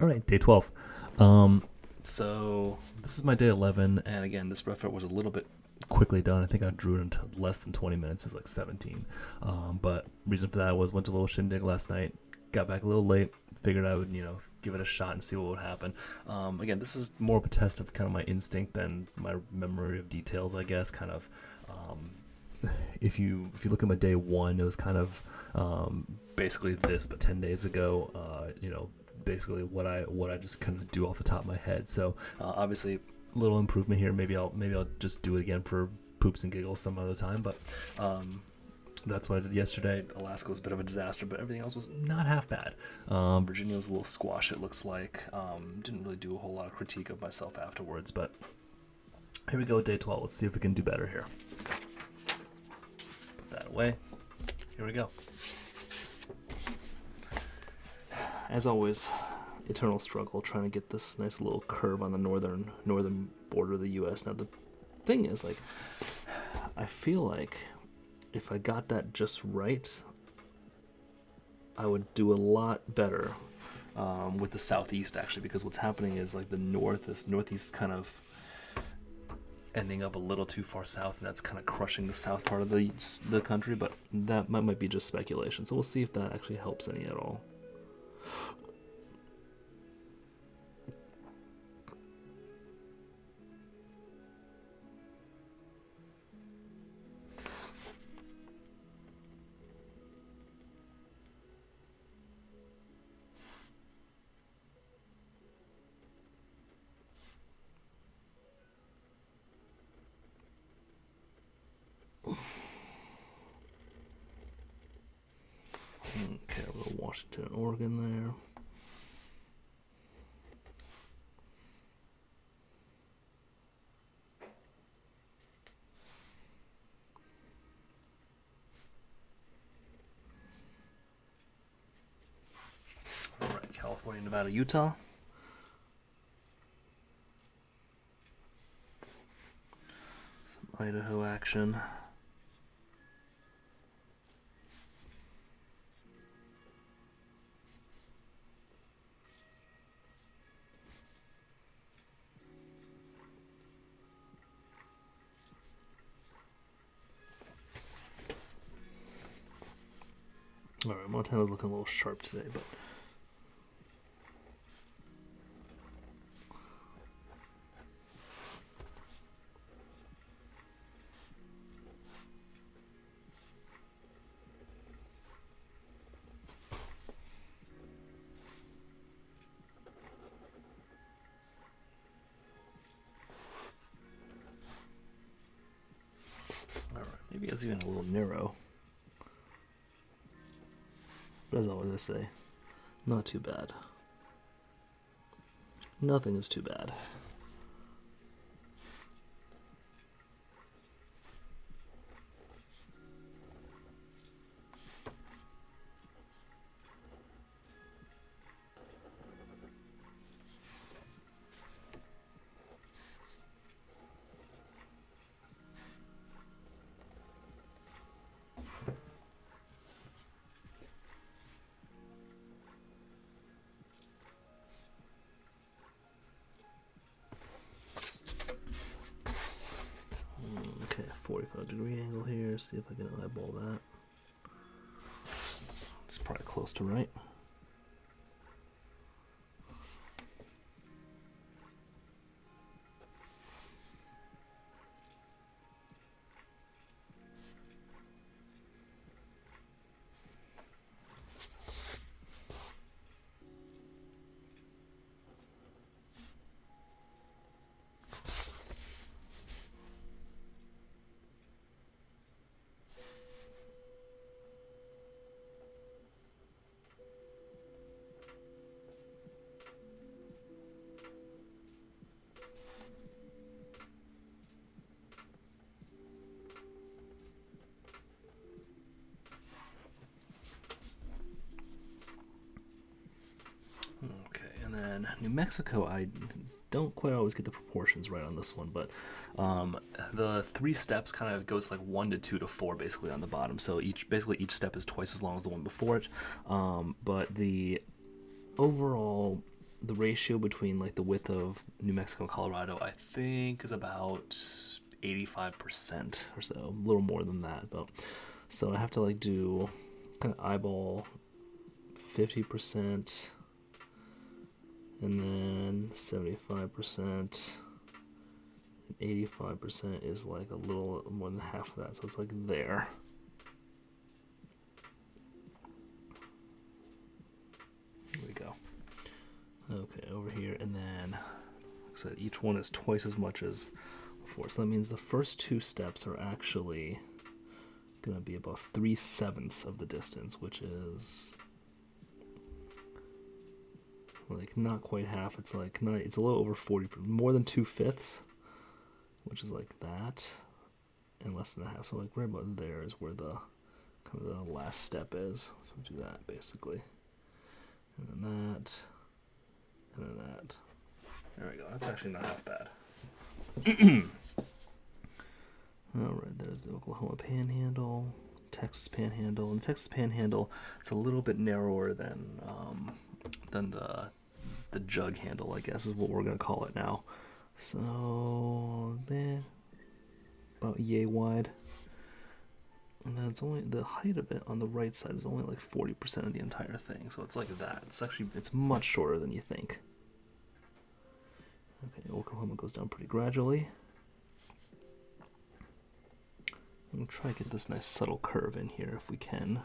All right, day 12. Um, so this is my day 11, and again, this rough was a little bit quickly done. I think I drew it in less than 20 minutes. It was like 17. But reason for that was went to a little shindig last night, got back a little late, figured I would, give it a shot and see what would happen. Again, this is more of a test of kind of my instinct than my memory of details, I guess. Kind of, if you look at my day one, it was kind of basically this, but 10 days ago. Basically what I just kind of do off the top of my head. So obviously a little improvement here. Maybe I'll just do it again for poops and giggles some other time. But that's what I did yesterday. Alaska was a bit of a disaster, but everything else was not half bad. Virginia was a little squash, it looks like. Didn't really do a whole lot of critique of myself afterwards, but here we go, day 12. Let's see if we can do better here. Put that away. Here we go. As always, eternal struggle trying to get this nice little curve on the northern border of the U.S. Now the thing is, like, I feel like if I got that just right, I would do a lot better with the southeast, actually, because what's happening is, like, the northeast kind of ending up a little too far south, and that's kind of crushing the south part of the country. But that might be just speculation, so we'll see if that actually helps any at all. Okay, a little Washington and Oregon there. All right, California, Nevada, Utah. Some Idaho action. All right, Montana's looking a little sharp today, but all right, maybe it's even a little narrow. But as always I say, not too bad. Nothing is too bad. Okay, 45-degree angle here. See if I can eyeball that. It's probably close to right. New Mexico, I don't quite always get the proportions right on this one, but the 3 steps kind of goes like 1 to 2 to 4 basically on the bottom. So each step is twice as long as the one before it. But the overall the ratio between like the width of New Mexico and Colorado, I think, is about 85% or so, a little more than that. But so I have to like do kind of eyeball 50%, and then 75%. 85% is like a little more than half of that, so it's like there. Here we go. Okay, over here, and then, like I said, each one is twice as much as before. So that means the first two steps are actually going to be about 3/7 of the distance, which is like not quite half. It's like it's a little over 40, more than 2/5, which is like that, and less than a half. So like right about there is where the kind of the last step is. So do that basically, and then that, and then that. There we go. That's actually not half bad. Alright, there's the Oklahoma Panhandle, Texas Panhandle. And the Texas Panhandle, it's a little bit narrower than the jug handle, I guess is what we're going to call it now. So, about yay wide. And then it's only, the height of it on the right side is only like 40% of the entire thing. So it's like that. It's much shorter than you think. Okay, Oklahoma goes down pretty gradually. I'm going to try to get this nice subtle curve in here if we can.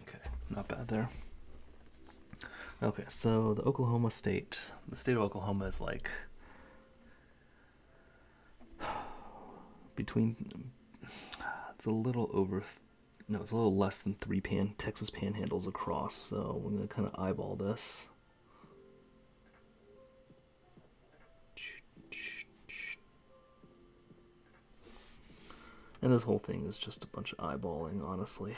Okay, not bad there. Okay, so the state of Oklahoma is like it's a little less than 3 Texas panhandles across, so we're going to kind of eyeball this. And this whole thing is just a bunch of eyeballing, honestly.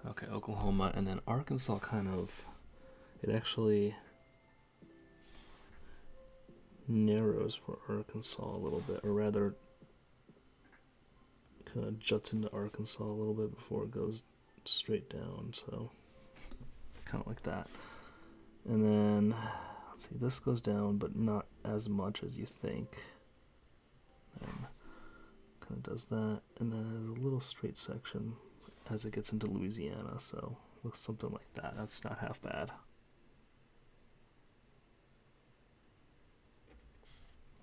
Okay, Oklahoma, and then Arkansas it actually narrows for Arkansas a little bit, or rather kind of juts into Arkansas a little bit before it goes straight down, so kind of like that. And then, let's see, this goes down, but not as much as you think. And kind of does that, and then there's a little straight section as it gets into Louisiana, so looks something like that. That's not half bad.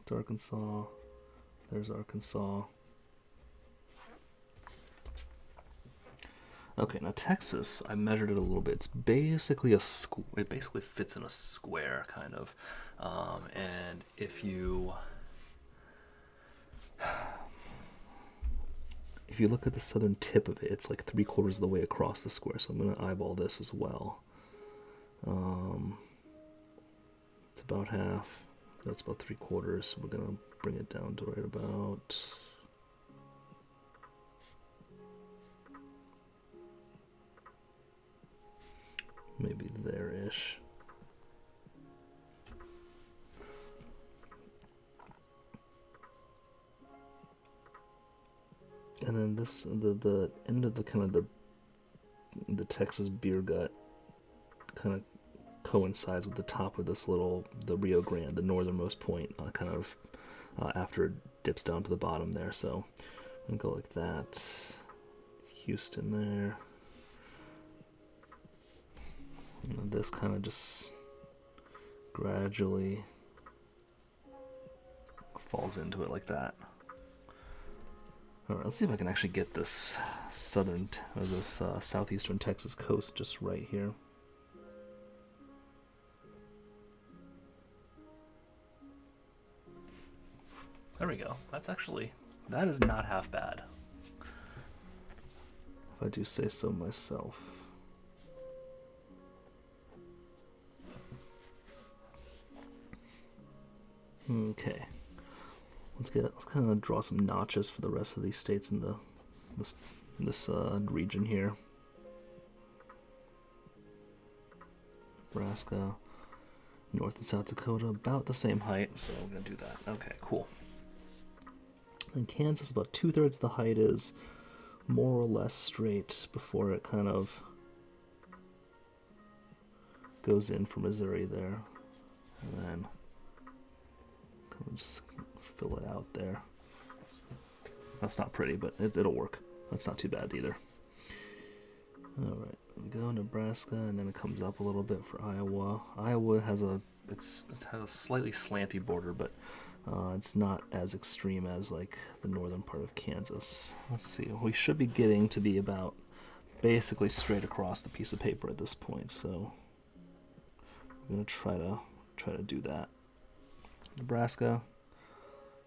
It's Arkansas. There's Arkansas. Okay, now Texas, I measured it a little bit. It's basically it basically fits in a square, kind of. And if you look at the southern tip of it, it's like 3/4 of the way across the square. So I'm going to eyeball this as well. It's about half. That's about 3/4. So we're going to bring it down to right about maybe there-ish. And then this, the end of the kind of the Texas beer gut kind of coincides with the top of the Rio Grande, the northernmost point, kind of after it dips down to the bottom there. So I'm gonna go like that. Houston there. And this kind of just gradually falls into it like that. Alright, let's see if I can actually get this southeastern Texas coast just right here. There we go. That is not half bad, if I do say so myself. Okay. Let's kind of draw some notches for the rest of these states in this region here. Nebraska, North and South Dakota, about the same height, so we're going to do that. Okay, cool. In Kansas, about 2/3 of the height is more or less straight before it kind of goes in for Missouri there. And then kind of just fill it out there. That's not pretty, but it'll work. That's not too bad either. Alright, we go Nebraska, and then it comes up a little bit for Iowa. Iowa has it has a slightly slanty border, but it's not as extreme as like the northern part of Kansas. Let's see, we should be getting to be about basically straight across the piece of paper at this point, so I'm gonna try to do that. Nebraska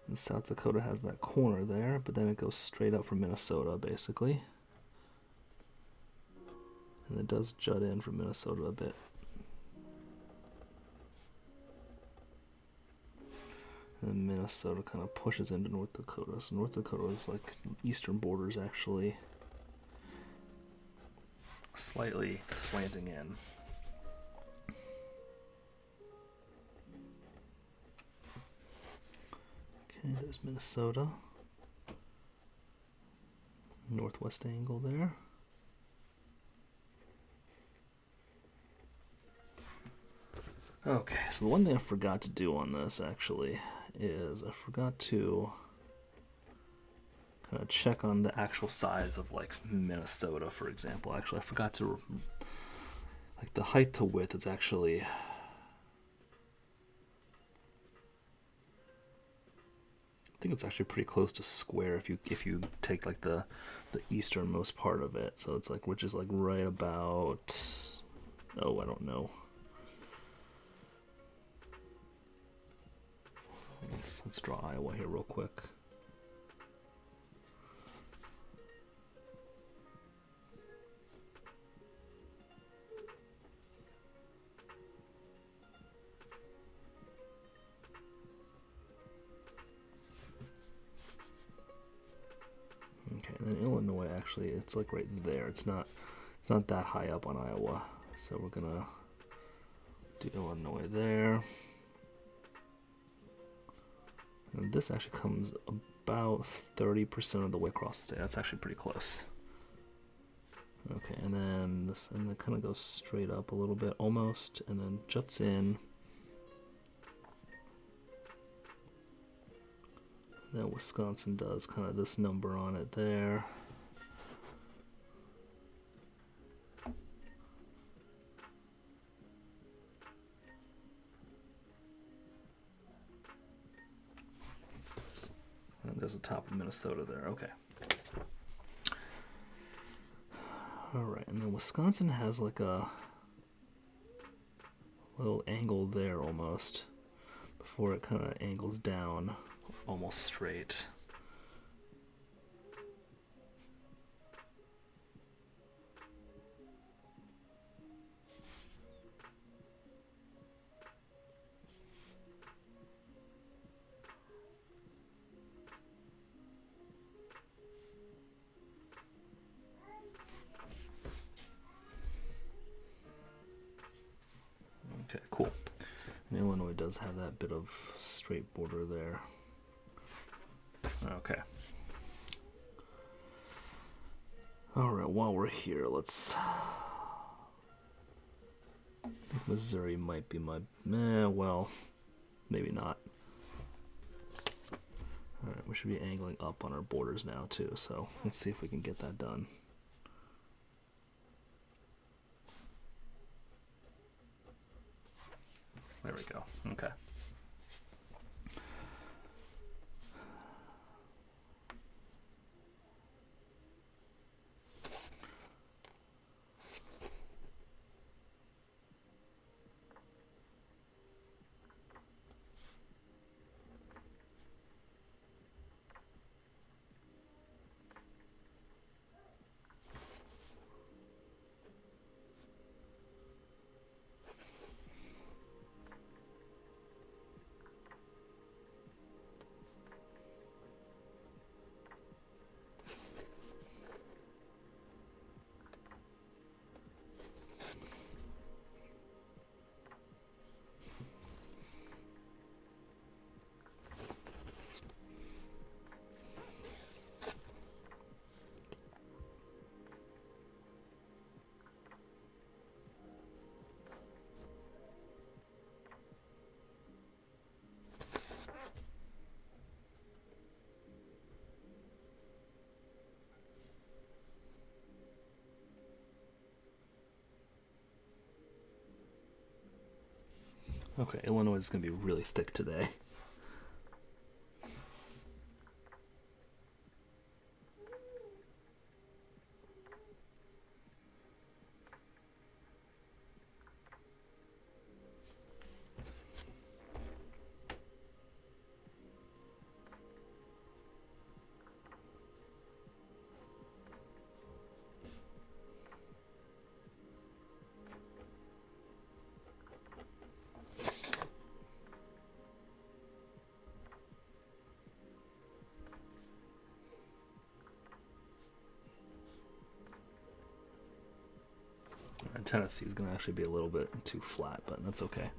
and South Dakota has that corner there, but then it goes straight up from Minnesota basically. And it does jut in from Minnesota a bit. And then Minnesota kind of pushes into North Dakota. So North Dakota is like eastern borders actually slightly slanting in. Okay, there's Minnesota. Northwest angle there. Okay, so the one thing I forgot to do on this actually is I forgot to kind of check on the actual size of like Minnesota, for example. Actually, I forgot to, like the height to width is actually, I think it's actually pretty close to square if you take like the easternmost part of it. So it's like, which is like right about, oh, I don't know. Let's draw Iowa here real quick. Okay, and then Illinois actually, it's like right there. It's not that high up on Iowa. So we're gonna do Illinois there. And this actually comes about 30% of the way across the state. That's actually pretty close. Okay, and then this, and it kind of goes straight up a little bit almost, and then juts in. And then Wisconsin does kind of this number on it there. And there's the top of Minnesota there. Okay. Alright, and then Wisconsin has like a little angle there almost before it kind of angles down almost straight. Okay, cool. And Illinois does have that bit of straight border there. Okay. Alright, while we're here, let's... I think Missouri might be my... well, maybe not. Alright, we should be angling up on our borders now too, so let's see if we can get that done. There we go. Okay. Okay, Illinois is going to be really thick today. And Tennessee is going to actually be a little bit too flat, but that's okay.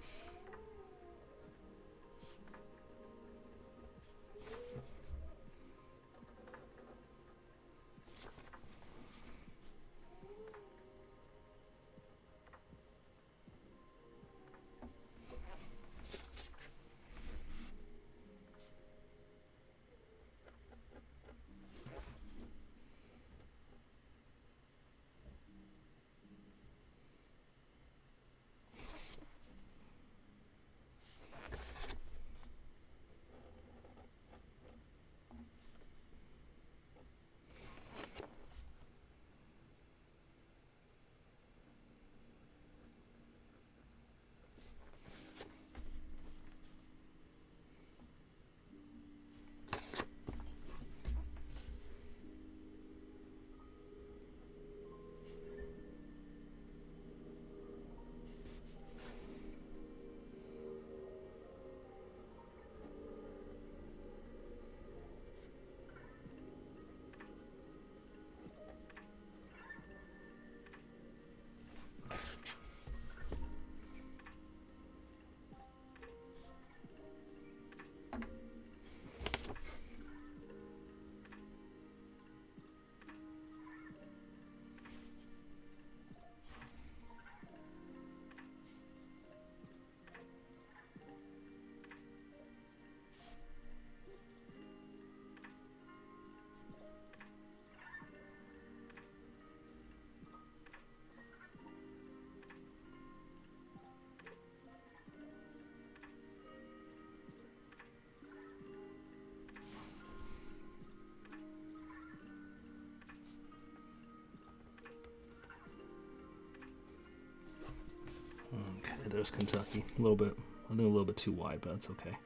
Okay, there's Kentucky. A little bit, I think a little bit too wide, but that's okay.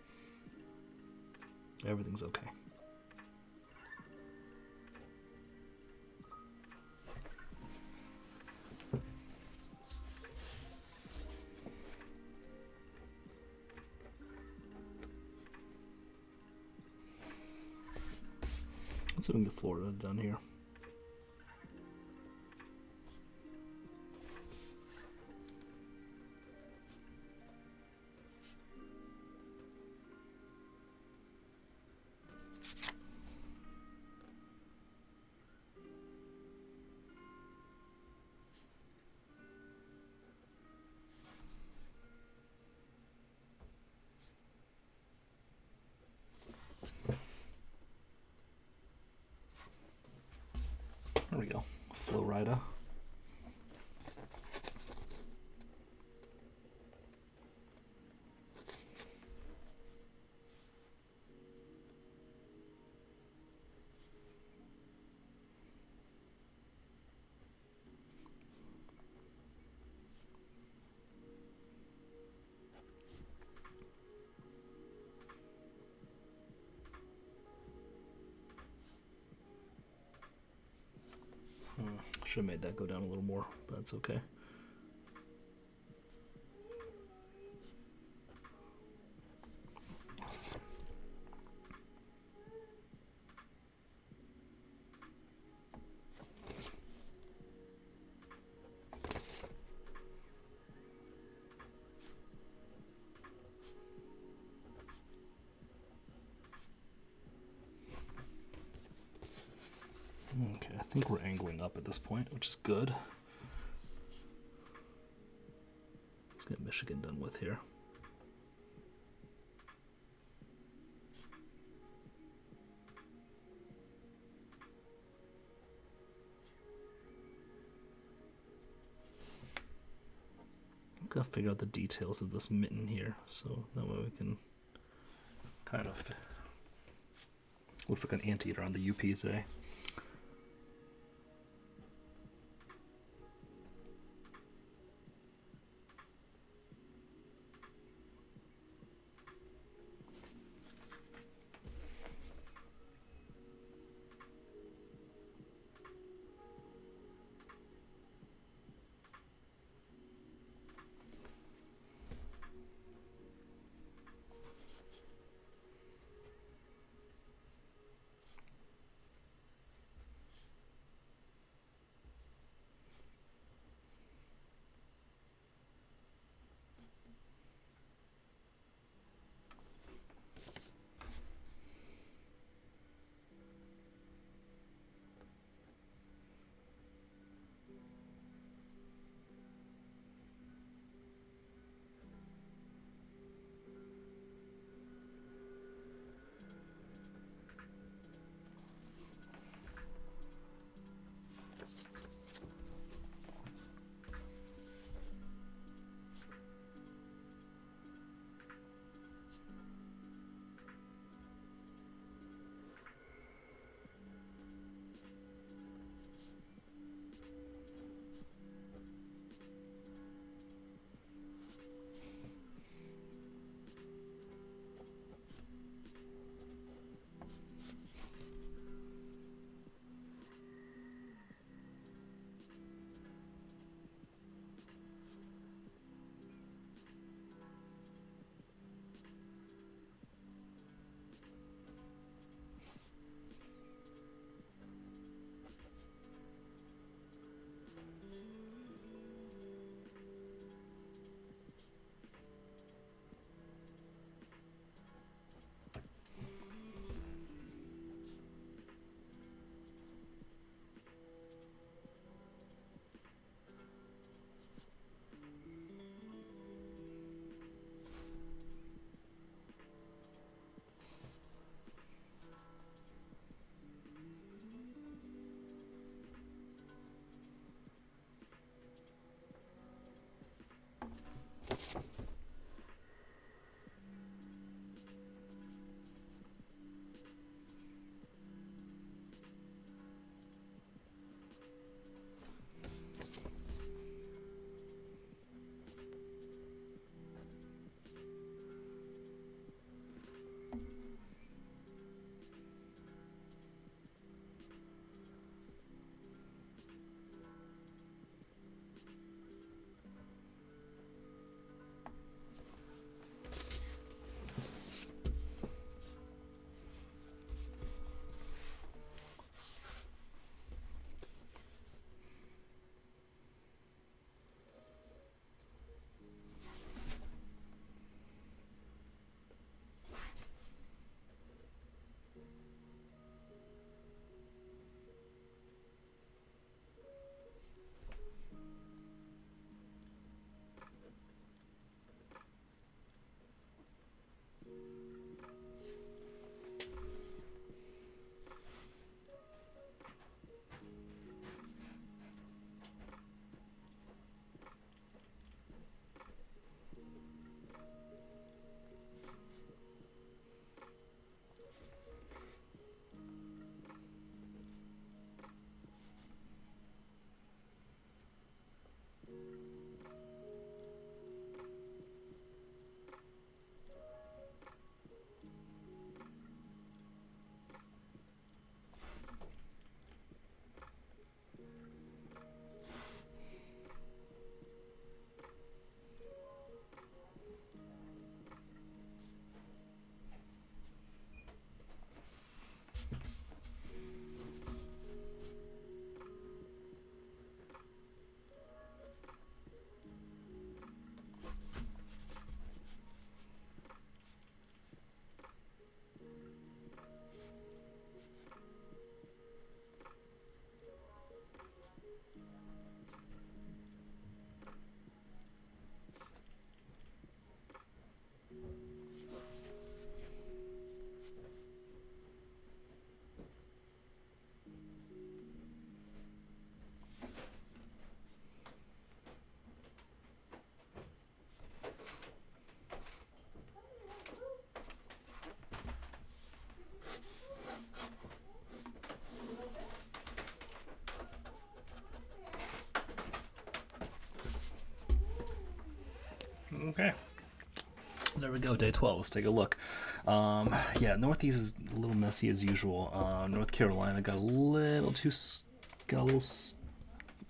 Everything's okay. Let's see if we can get Florida done here. There we go. Florida. Should have made that go down a little more, but that's okay. Okay, I think we're angling up at this point, which is good. Let's get Michigan done with here. gotta figure out the details of this mitten here, so that way we can kind of looks like an anteater on the UP today. Okay. There we go, day 12. Let's take a look. Yeah, Northeast is a little messy as usual. North Carolina got a little too, got a little.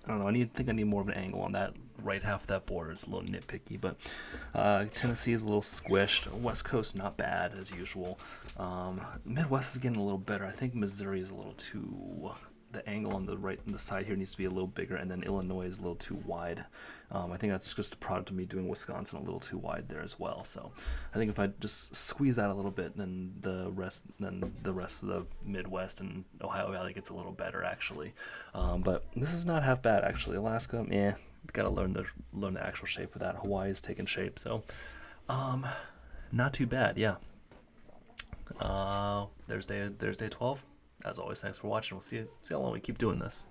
I don't know. I think I need more of an angle on that right half of that border. It's a little nitpicky, but Tennessee is a little squished. West Coast not bad as usual. Midwest is getting a little better. I think Missouri is a little too. The angle on the right and the side here needs to be a little bigger, and then Illinois is a little too wide. I think that's just a product of me doing Wisconsin a little too wide there as well. So I think if I just squeeze that a little bit, then the rest of the Midwest and Ohio Valley gets a little better actually. But this is not half bad actually. Alaska, gotta learn the actual shape of that. Hawaii is taking shape, so not too bad. Yeah. There's day 12. As always, thanks for watching. We'll see how long we keep doing this.